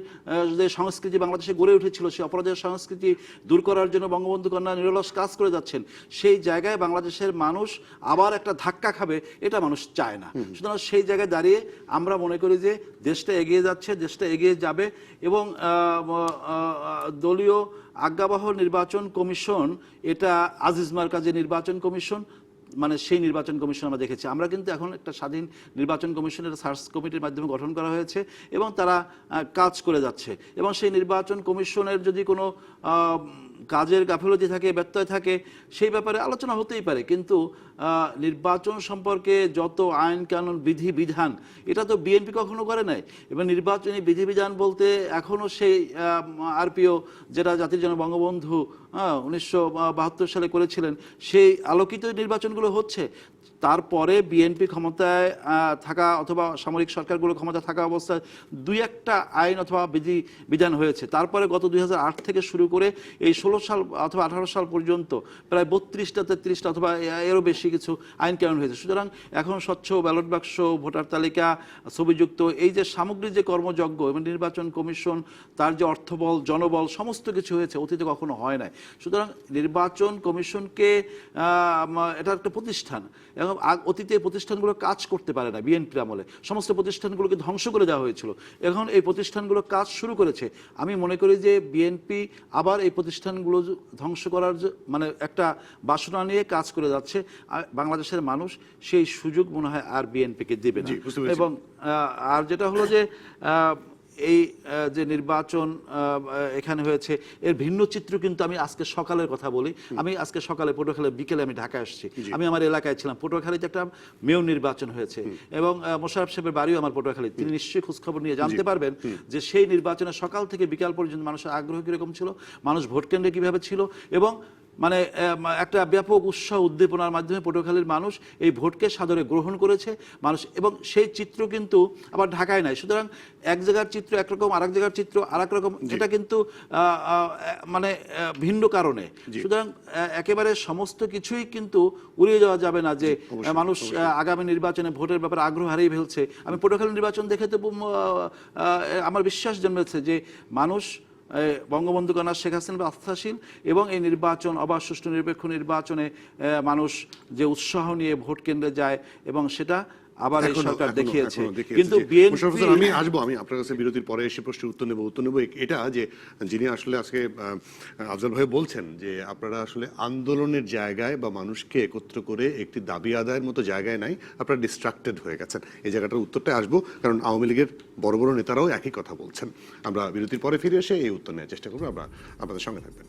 যে সংস্কৃতি বাংলাদেশে গড়ে উঠেছিল সেই অপরাধের সংস্কৃতি দূর করার জন্য বঙ্গবন্ধু কন্যা নিরলস কাজ করে যাচ্ছেন। সেই জায়গায় বাংলাদেশের মানুষ আবার একটা ধাক্কা খাবে, এটা মানুষ চায় না। সুতরাং সেই জায়গায় দাঁড়িয়ে আমরা মনে করি যে দেশটা এগিয়ে যাচ্ছে, দেশটা এগিয়ে যাবে এবং দলীয় আজ্ঞাবহ নির্বাচন কমিশন, এটা আজিজ মার্কাজের নির্বাচন কমিশন, মানে সেই নির্বাচন কমিশন আমরা দেখেছি। আমরা কিন্তু এখন একটা স্বাধীন নির্বাচন কমিশনের সার্চ কমিটির মাধ্যমে গঠন করা হয়েছে এবং তারা কাজ করে যাচ্ছে। এবং সেই নির্বাচন কমিশনের যদি কোনো কাজের গাফিলতি থাকে, ব্যত্যয় থাকে, সেই ব্যাপারে আলোচনা হতেই পারে। কিন্তু নির্বাচন সম্পর্কে যত আইন কানুন বিধি বিধান, এটা তো বিএনপি কখনো করে নাই। এবং নির্বাচনী বিধিবিধান বলতে এখনও সেই আরপিও, যেটা জাতির জনক বঙ্গবন্ধু 1972 সালে করেছিলেন, সেই আলোকিত নির্বাচনগুলো হচ্ছে। তারপরে বিএনপি ক্ষমতায় থাকা অথবা সামরিক সরকারগুলো ক্ষমতা থাকা অবস্থায় 2-1টা আইন অথবা বিধান হয়েছে। তারপরে গত 2008 থেকে শুরু করে এই 16 সাল অথবা 18 সাল পর্যন্ত প্রায় 32টা 33টা অথবা এরও বেশি কিছু আইন কানুন হয়েছে। সুতরাং এখন স্বচ্ছ ব্যালট বাক্স, ভোটার তালিকা, ছবিযুক্ত এই যে সামগ্রিক যে কর্মযজ্ঞ এবং নির্বাচন কমিশন, তার যে অর্থবল, জনবল, সমস্ত কিছু হয়েছে, অতীতে কখনো হয় নাই। সুতরাং নির্বাচন কমিশনকে এটা একটা প্রতিষ্ঠান, এবং অতীতে প্রতিষ্ঠানগুলো কাজ করতে পারে না। বিএনপির আমলে সমস্ত প্রতিষ্ঠানগুলোকে ধ্বংস করে দেওয়া হয়েছিল, এখন এই প্রতিষ্ঠানগুলো কাজ শুরু করেছে। আমি মনে করি যে বিএনপি আবার এই প্রতিষ্ঠানগুলো ধ্বংস করার মানে একটা বাসনা নিয়ে কাজ করে যাচ্ছে। বাংলাদেশের মানুষ সেই সুযোগ মনে হয় আর বিএনপিকে দেবে না। এবং আর যেটা হলো যে এই যে নির্বাচন এখানে হয়েছে, এর ভিন্ন চিত্র কিন্তু আমি আজকে সকালের কথা বলি। আমি আজকে সকালে পটুয়াখালী, বিকেলে আমি ঢাকা আসছি। আমি আমার এলাকায় ছিলাম। পটুয়াখালীতে একটা মেয়র নির্বাচন হয়েছে এবং মোশাররফ সাহেবের বাড়িও আমার পটুয়াখালী। তিনি নিশ্চয়ই খোঁজখবর নিয়ে জানতে পারবেন যে সেই নির্বাচনে সকাল থেকে বিকাল পর্যন্ত মানুষের আগ্রহ কীরকম ছিল, মানুষ ভোট কেন্দ্রে কীভাবে ছিল, এবং মানে একটা ব্যাপক উৎসাহ উদ্দীপনার মাধ্যমে পটুয়াখালীর মানুষ এই ভোটকে সাদরে গ্রহণ করেছে মানুষ। এবং সেই চিত্র কিন্তু আবার ঢাকায় নাই। সুতরাং এক জায়গার চিত্র একরকম, আরেক জায়গার চিত্র আরেক রকম, এটা কিন্তু মানে ভিন্ন কারণে। সুতরাং একেবারে সমস্ত কিছুই কিন্তু উড়িয়ে যাওয়া যাবে না যে মানুষ আগামী নির্বাচনে ভোটের ব্যাপারে আগ্রহ হারিয়ে ফেলছে। আমি পটুয়াখালী নির্বাচন দেখে তো আমার বিশ্বাস জন্মেছে যে মানুষ বঙ্গবন্ধু কন্যা শেখ হাসিনা আস্থাশীল, এবং এই নির্বাচন অবাধ, সুষ্ঠু, নিরপেক্ষ নির্বাচনে মানুষ যে উৎসাহ নিয়ে ভোট কেন্দ্রে যায় এবং সেটা আবার এই সরকার দেখিয়েছে। কিন্তু আমি আসবো, আমি আপনার কাছে বিরতির পরে এসে প্রশ্নের উত্তর নেব এটা যে যিনি আসলে আজকে আফজাল ভাই বলছেন যে আপনারা আসলে আন্দোলনের জায়গায় বা মানুষকে একত্র করে একটি দাবি আদায়ের মতো জায়গায় নাই, আপনারা ডিস্ট্রাক্টেড হয়ে গেছেন। এই জায়গাটার উত্তরটা আসবো, কারণ আওয়ামী লীগের বড় বড় নেতারাও একই কথা বলছেন। আমরা বিরতির পরে ফিরে এসে এই উত্তর নেওয়ার চেষ্টা করবো। আমরা আপনাদের সঙ্গে থাকবেন।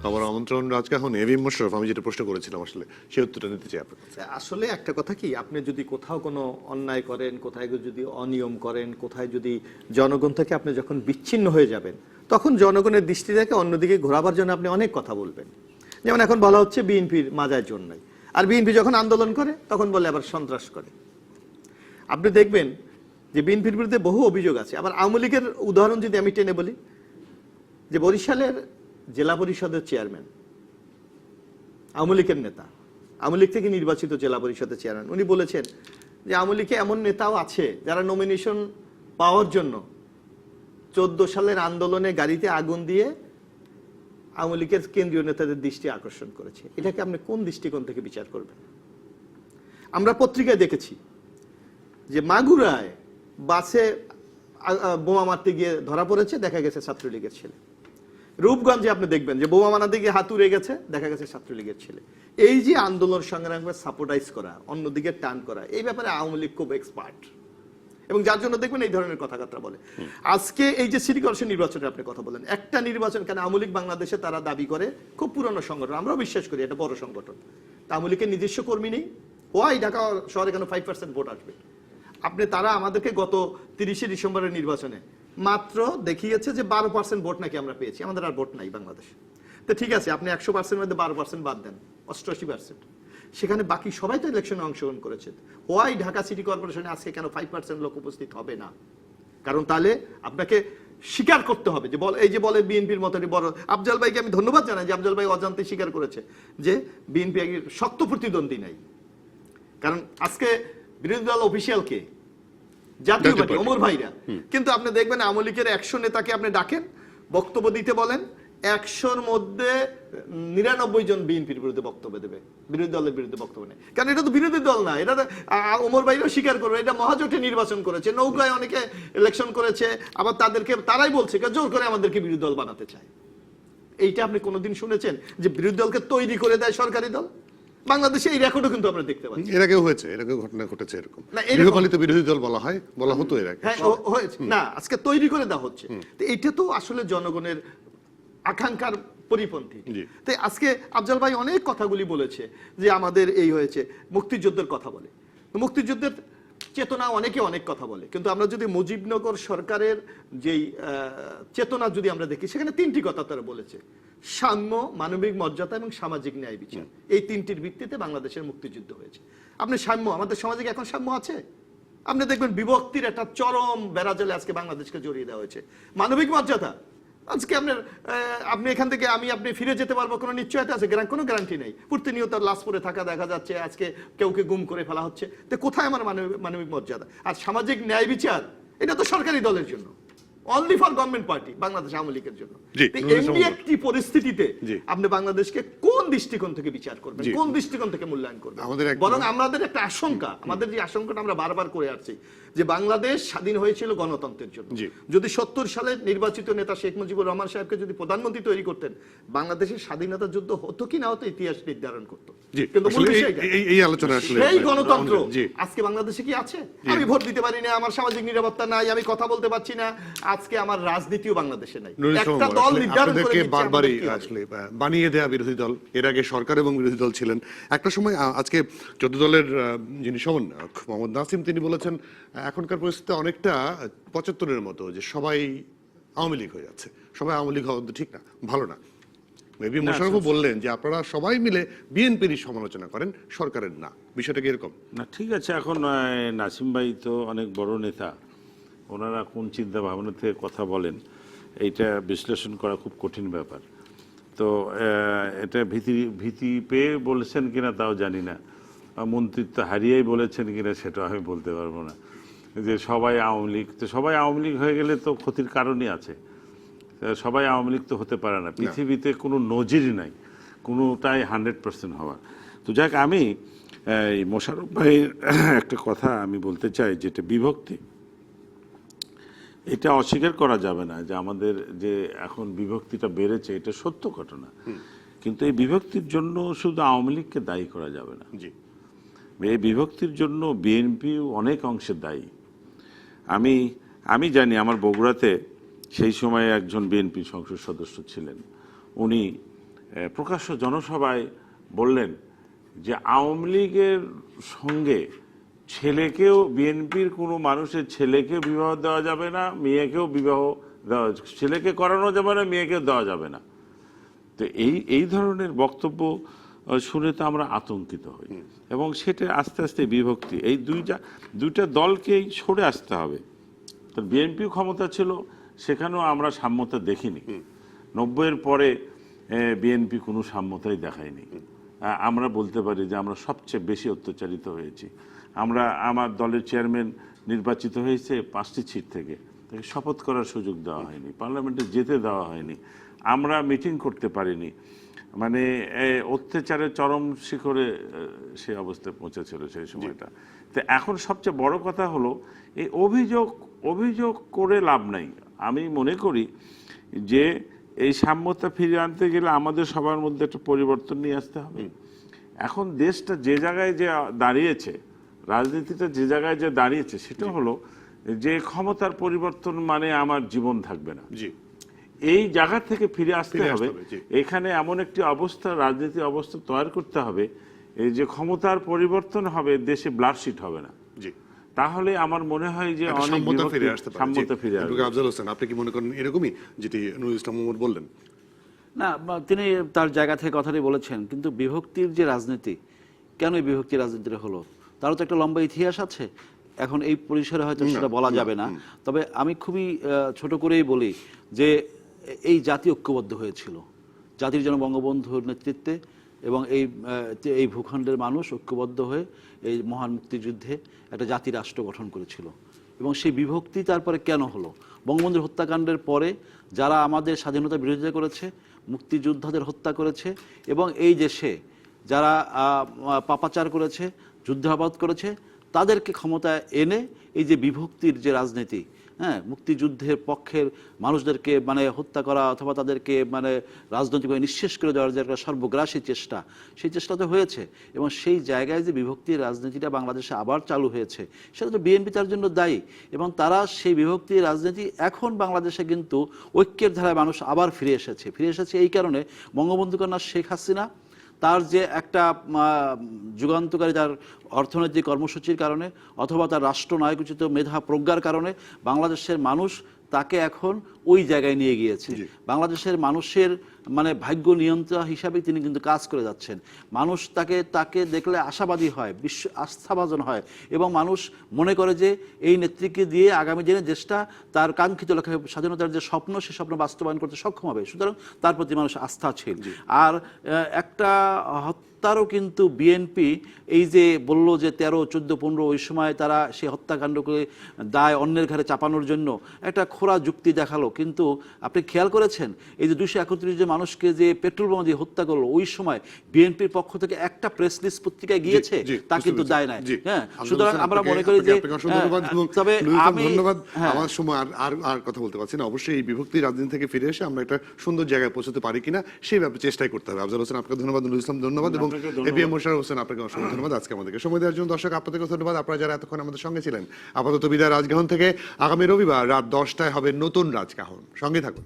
আমার আমন্ত্রণ আজকে এখন এবিএম মোশাররফ। আমি যেটা প্রশ্ন করেছিলাম আসলে সেই উত্তরটা নিতে চাই আপনার কাছে। আসলে একটা কথা কি, আপনি যদি কোথাও কোনো অন্যায় করেন, কোথায় যদি অনিয়ম করেন, কোথায় যদি জনগণ থেকে আপনি যখন বিচ্ছিন্ন হয়ে যাবেন, তখন জনগণের দৃষ্টি থেকে অন্যদিকে ঘোরাবার জন্য আপনি অনেক কথা বলবেন। যেমন এখন বলা হচ্ছে বিএনপির মাজার জন্য, আর বিএনপি যখন আন্দোলন করে তখন বলে আবার সন্ত্রাস করে। আপনি দেখবেন যে বিএনপির বিরুদ্ধে বহু অভিযোগ আছে। আবার আওয়ামী লীগের উদাহরণ যদি আমি টেনে বলি, যে বরিশালের জেলা পরিষদের চেয়ারম্যান, আওয়ামী লীগের নেতা, আওয়ামী লীগ থেকে নির্বাচিত জেলা পরিষদের চেয়ারম্যান, উনি বলেছেন যে আওয়ামী লীগে এমন নেতাও আছে যারা নমিনেশন পাওয়ার জন্য 14 সালের আন্দোলনে গাড়িতে আগুন দিয়ে আওয়ামী লীগের কেন্দ্রীয় নেতাদের দৃষ্টি আকর্ষণ করেছে। এটাকে আপনি কোন দৃষ্টিকোণ থেকে বিচার করবেন? আমরা পত্রিকায় দেখেছি যে মাগুরায় বাসে বোমা মারতে গিয়ে ধরা পড়েছে, দেখা গেছে ছাত্রলীগের ছেলে। রূপগঞ্জে আপনি দেখবেন যে বোমা মানা দিকে হাত উড়ে গেছে, দেখা গেছে ছাত্রলীগের ছেলে। এই যে আন্দোলন সংগ্রামকে সাপোর্টাইজ করা, অন্যদিকে টার্ন করা, এই ব্যাপারে আওয়ামী লীগ খুব এক্সপার্ট, এবং যার জন্য দেখবেন এই ধরনের কথাবার্তা বলে। আজকে এই যে সিটি কর্পোরেশন নির্বাচনের আপনি কথা বলেন, একটা নির্বাচন কেন আওয়ামী লীগ বাংলাদেশে তারা দাবি করে খুব পুরনো সংগঠন, আমরাও বিশ্বাস করি এটা বড় সংগঠন, আওয়ামী লীগের নিজস্ব কর্মী নেই, হোয়াই ঢাকা শহরে কেন 5% ভোট আসবে? আপনি তারা আমাদেরকে গত 30শে ডিসেম্বরের নির্বাচনে মাত্র দেখিয়েছে যে 12% ভোট নাকি আমরা পেয়েছি, আমাদের আর ভোট নাই বাংলাদেশ। তো ঠিক আছে, আপনি 100% মধ্যে 12% বাদ দেন, 88%, সেখানে বাকি সবাই তো ইলেকশনে অংশগ্রহণ করেছে। হোয়াই ঢাকা সিটি কর্পোরেশনে আজকে কেন 5% লোক উপস্থিত হবে না? কারণ তাহলে আপনাকে স্বীকার করতে হবে যে এই যে বলে বিএনপির মতো বড়, আফজাল ভাইকে আমি ধন্যবাদ জানাই যে আফজাল ভাই অজান্তে স্বীকার করেছে যে বিএনপি শক্ত প্রতিদ্বন্দ্বী নাই। কারণ আজকে বিরোধী দল অফিসিয়াল কে? জাতীয় পার্টি, ওমর ভাইরা। কিন্তু আপনি দেখবেন আওয়ামী লীগের 100 নেতাকে আপনি ডাকেন, বক্তব্য দিতে বলেন, 100-র মধ্যে 99 জন বিএনপির বিরুদ্ধে বক্তব্য দেবে, বিরোধী দলের বিরুদ্ধে বক্তব্য নেই। কারণ এটা তো বিরোধী দল না, এটা ওমর ভাইরাও স্বীকার করবে এটা মহাজোটে নির্বাচন করেছে, নৌকায় অনেকে ইলেকশন করেছে, আবার তারাই বলছে জোর করে আমাদেরকে বিরোধী দল বানাতে চায়। এইটা আপনি কোনোদিন শুনেছেন যে বিরোধী দলকে তৈরি করে দেয় সরকারি দল? বাংলাদেশে এই রেকর্ডও কিন্তু আমরা দেখতে পাচ্ছি। এর আগেও হয়েছে, এর আগেও ঘটনা ঘটেছে এরকম, গৃহপালিত বিরোধী দল বলা হতো এর আগে। হ্যাঁ হয়েছে না, আজকে তৈরি করে দেওয়া হচ্ছে। তো এটা তো আসলে জনগণের আকাঙ্ক্ষার পরিপন্থী। তাই আজকে আফজাল ভাই অনেক কথাগুলি বলেছে যে আমাদের এই হয়েছে, মুক্তিযুদ্ধের কথা বলে, মুক্তিযুদ্ধের চেতনা অনেকে অনেক কথা বলে, কিন্তু আমরা যদি মুজিবনগর সরকারের যেই চেতনা যদি আমরা দেখি, সেখানে 3টি কথা তারা বলেছে: সাম্য, মানবিক মর্যাদা এবং সামাজিক ন্যায় বিচার। এই 3টির ভিত্তিতে বাংলাদেশের মুক্তিযুদ্ধ হয়েছে। আপনি সাম্য, আমাদের সমাজে এখন সাম্য আছে? আপনি দেখবেন বিভক্তির একটা চরম বেড়াজালে আজকে বাংলাদেশকে জড়িয়ে দেওয়া হয়েছে। মানবিক মর্যাদা, আজকে আপনি এখান থেকে আপনি ফিরে যেতে পারবো কোনো নিশ্চয়তা আছে? কোনো গ্যারান্টি নেই। প্রতিনিয়ত লাশ পড়ে থাকা দেখা যাচ্ছে, আজকে কেউকে গুম করে ফেলা হচ্ছে। তো কোথায় আমার মানবিক মর্যাদা? আর সামাজিক ন্যায় বিচার, এটা তো সরকারি দলের জন্য, only for government party, Bangladesh Awami লীগের জন্য। এমনি একটি পরিস্থিতিতে আপনি বাংলাদেশকে কোন দৃষ্টিকোণ থেকে বিচার করবেন, কোন দৃষ্টিকোণ থেকে মূল্যায়ন করবেন? বরং আমাদের একটা আশঙ্কা, আমাদের যে আশঙ্কাটা আমরা বারবার করে আসছি, যে বাংলাদেশ স্বাধীন হয়েছিল গণতন্ত্রের জন্য। যদি 70 সালে নির্বাচিত নেতা শেখ মুজিবুর রহমান সাহেবকে যদি প্রধানমন্ত্রী তৈরি করতেন, বাংলাদেশের স্বাধীনতা যুদ্ধ হতো কি না হতো ইতিহাস নির্ধারণ করতো। কিন্তু এই আলোচনা আসলে সেই গণতন্ত্র আজকে বাংলাদেশে কি আছে? আমি ভোট দিতে পারি না, আমার সামাজিক নিরাপত্তা নাই, আমি কথা বলতে পারছি না, আজকে আমার রাজনীতিও বাংলাদেশে নাই। একটা দল নির্ধারণ করে বারবারই আসলে বানিয়ে দেয়া বিরোধী দল, এর আগে সরকার এবং বিরোধী দল ছিলেন একটা সময়। আজকে 14 দলের যিনি সমন্বয়ক মোহাম্মদ নাসিম, তিনি বলেছেন এখনকার পরিস্থিতি অনেকটা 75-এর মতো, যে সবাই আওয়ামী লীগ হয়ে যাচ্ছে, সবাই আওয়ামী লীগ হওয়া ঠিক না, ভালো না। মেবি মোশাররফও বললেন যে আপনারা সবাই মিলে বিএনপির সমালোচনা করেন, সরকারের না, বিষয়টা কি এরকম? না, ঠিক আছে। এখন নাসিম ভাই তো অনেক বড় নেতা, ওনারা কোন চিন্তা ভাবনা থেকে কথা বলেন এইটা বিশ্লেষণ করা খুব কঠিন ব্যাপার। তো এটা ভীতি পেয়ে বলেছেন কিনা তাও জানি না, মন্ত্রিত্ব হারিয়েই বলেছেন কিনা সেটা আমি বলতে পারবো না। যে সবাই আওয়ামী লীগ, তো সবাই আওয়ামী লীগ হয়ে গেলে তো ক্ষতির কারণই আছে। সবাই আওয়ামী লীগ তো হতে পারে না, পৃথিবীতে কোনো নজিরই নাই কোনোটাই 100% হওয়ার। তো যাক, আমি মোশাররফ ভাইয়ের একটা কথা আমি বলতে চাই, যেটা বিভক্তি, এটা অস্বীকার করা যাবে না যে আমাদের যে এখন বিভক্তিটা বেড়েছে, এটা সত্য ঘটনা। কিন্তু এই বিভক্তির জন্য শুধু আওয়ামী লীগকে দায়ী করা যাবে না। এই বিভক্তির জন্য বিএনপিও অনেক অংশে দায়ী। আমি জানি, আমার বগুড়াতে সেই সময়ে একজন বিএনপি সংসদ সদস্য ছিলেন, উনি প্রকাশ্য জনসভায় বললেন যে আওয়ামী লীগের সঙ্গে ছেলেকেও, বিএনপির কোনো মানুষের ছেলেকেও বিবাহ দেওয়া যাবে না, মেয়েকেও বিবাহ দেওয়া, ছেলেকে করানো যাবে না, মেয়েকেও দেওয়া যাবে না। তো এই ধরনের বক্তব্য শুনে তো আমরা আতঙ্কিত হই, এবং সেটা আস্তে আস্তে বিভক্তি, এই দুইটা দলকেই সরে আসতে হবে। তো বিএনপিও ক্ষমতা ছিল, সেখানেও আমরা সাম্যতা দেখিনি। 90-এর পরে বিএনপি কোনো সাম্যতাই দেখায়নি। আমরা বলতে পারি যে আমরা সবচেয়ে বেশি অত্যাচারিত হয়েছি। আমার দলের চেয়ারম্যান নির্বাচিত হয়েছে 5টি সিট থেকে, তাকে শপথ করার সুযোগ দেওয়া হয়নি, পার্লামেন্টে যেতে দেওয়া হয়নি, আমরা মিটিং করতে পারিনি। মানে অত্যাচারের চরম শিখরে সে অবস্থায় পৌঁছেছিল সেই সময়টা। তো এখন সবচেয়ে বড় কথা হলো এই অভিযোগ করে লাভ নাই। আমি মনে করি যে এই সাম্যতা ফিরিয়ে আনতে গেলে আমাদের সবার মধ্যে একটা পরিবর্তন নিয়ে আসতে হবে। এখন দেশটা যে জায়গায় যে দাঁড়িয়েছে, রাজনীতিটা যে জায়গায় যে দাঁড়িয়েছে, সেটা হলো যে ক্ষমতার পরিবর্তন মানে আমার জীবন থাকবে না। জি, এই জায়গা থেকে ফিরে আসতে ফিরে আসতে হবে। হবে, জি। এখানে এমন একটি অবস্থা, রাজনীতি অবস্থা তৈরি করতে হবে, এই যে ক্ষমতার পরিবর্তন হবে, দেশে ব্লাডশিট হবে না। জি, তাহলে আমার মনে হয় যে একটা অনেক সাম্যতা বিভক্তি- ফিরে আসতে পারে। সাম্যতা ফিরে আসবে। আফজাল হোসেন, আপনি কি মনে করেন এরকমই, যেটি নুরুল ইসলাম ওমর বললেন? না, তিনি তার জায়গা থেকে কথাটি বলেছেন, কিন্তু বিভক্তির যে রাজনীতি, কেন এই বিভক্তির রাজনীতিটা হলো, তারও তো একটা লম্বা ইতিহাস আছে। এখন এই পরিসরে হয়তো সেটা বলা যাবে না, তবে আমি খুবই ছোট করেই বলি যে এই জাতি ঐক্যবদ্ধ হয়েছিল জাতির জন্য বঙ্গবন্ধুর নেতৃত্বে, এবং এই ভূখণ্ডের মানুষ ঐক্যবদ্ধ হয়ে এই মহান মুক্তিযুদ্ধে একটা জাতি রাষ্ট্র গঠন করেছিল। এবং সেই বিভক্তি তারপরে কেন হলো? বঙ্গবন্ধুর হত্যাকাণ্ডের পরে যারা আমাদের স্বাধীনতা বিরোধিতা করেছে, মুক্তিযোদ্ধাদের হত্যা করেছে, এবং এই দেশে যারা পাপাচার করেছে, যুদ্ধাপরাধ করেছে, তাদেরকে ক্ষমতায় এনে এই যে বিভক্তির যে রাজনীতি, হ্যাঁ, মুক্তিযুদ্ধের পক্ষের মানুষদেরকে মানে হত্যা করা অথবা তাদেরকে মানে রাজনৈতিকভাবে নিঃশেষ করে দেওয়ার যে একটা সর্বগ্রাসী চেষ্টা, সেই চেষ্টা তো হয়েছে। এবং সেই জায়গায় যে বিভক্তির রাজনীতিটা বাংলাদেশে আবার চালু হয়েছে, সেটা তো বিএনপি তার জন্য দায়ী। এবং তারা সেই বিভক্তির রাজনীতি এখন বাংলাদেশে কিন্তু ঐক্যের ধারায় মানুষ আবার ফিরে এসেছে এই কারণে বঙ্গবন্ধু কন্যা শেখ হাসিনা তার যে একটা যুগান্তকারী তার অর্থনৈতিক কর্মসূচির কারণে অথবা তার রাষ্ট্রনায়কোচিত মেধা প্রজ্ঞার কারণে বাংলাদেশের মানুষ তাকে এখন ওই জায়গায় নিয়ে গিয়েছে। বাংলাদেশের মানুষের মানে ভাগ্য নিয়ন্ত্রণ হিসাবে তিনি কিন্তু কাজ করে যাচ্ছেন। মানুষ তাকে দেখলে আশাবাদী হয়, আস্থাভাজন হয়, এবং মানুষ মনে করে যে এই নেত্রীকে দিয়ে আগামী দিনে দেশটা তার কাঙ্ক্ষিত লক্ষ্যে স্বাধীনতার যে স্বপ্ন, সে স্বপ্ন বাস্তবায়ন করতে সক্ষম হবে। সুতরাং তার প্রতি মানুষ আস্থা ছিল। আর একটা হত্যারও কিন্তু বিএনপি এই যে বলল যে 13, 14, 15 ওই সময় তারা সেই হত্যাকাণ্ডকে দায় অন্যের ঘাড়ে চাপানোর জন্য একটা খোঁড়া যুক্তি দেখালো। কিন্তু আপনি খেয়াল করেছেন এই যে 231 জন মানুষকে যে পেট্রোল বোমা দিয়ে হত্যা করলো, ওই সময় বিএনপির পক্ষ থেকে একটা প্রেস লিস্ট পত্রিকায় গিয়েছে, তা কিন্তু দায় নাই। হ্যাঁ, সুতরাং আমরা মনে করি যে তবে আমি ধন্যবাদ। আমার সময় আর কথা বলতে পারছি না। অবশ্যই এই বিভক্তি রাজনীতি থেকে ফিরে এসে আমরা একটা সুন্দর জায়গায় পৌঁছতে পারি কিনা সেই ব্যাপারে চেষ্টাই করতে হবে। আফজাল হোসেন, আপনাকে ধন্যবাদ। নুরুল ইসলাম, ধন্যবাদ। এবং এবিএম মোশাররফ হোসেন, আপনাকে অসংখ্য ধন্যবাদ আজকে আমাদেরকে সময় দেওয়ার জন্য। দর্শক, আপনাদেরকে ধন্যবাদ, আপনারা যারা এতক্ষণ আমাদের সঙ্গে ছিলেন। আপাতত বিদায় রাজকাহন থেকে। আগামী রবিবার রাত 10টায় হবে নতুন রাজকাহন। সঙ্গে থাকুন।